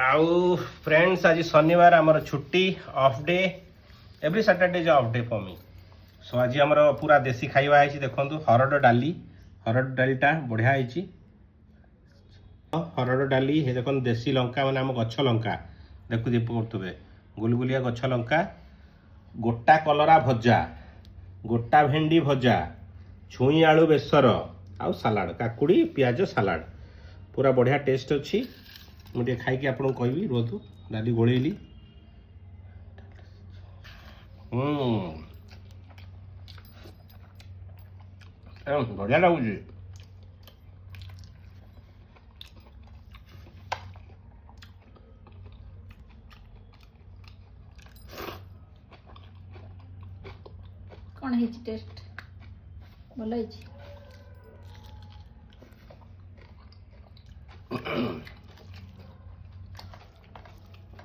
आउ फ्रेंड्स आज शनिवार आमर छुट्टी off day every Saturday is off day for me so आज आमर पूरा देसी खाଇବା ହେଇଛି ଦେଖନ୍ତୁ ହରଡ଼ ଡାଲିଟା ବଢ଼ିଆ ହେଇଛି ହରଡ଼ ଡାଲି हे ଦେଖନ୍ତୁ ଦେଶୀ ଲଙ୍କା ମାନେ ଆମ ଗଛ ଲଙ୍କା ଦେଖୁ କରୁଥିବେ ଗୁଲଗୁଲିଆ ଗଛ ଲଙ୍କା ଗୋଟା କଲରା ଭଜା ଗୋଟା ଭେଣ୍ଡି ଭଜା ଛୁଇଁ ଆଳୁ ବେସର ଆଉ ସାଲାଡ କାକୁଡ଼ି ପିଆଜ ସାଲାଡ पूरा बढ़िया टेस्ट अच्छी मुझे खाई आपको कहबी रुहतु डाली गोलेली बढ़िया लगुच कौन है टेस्ट भल है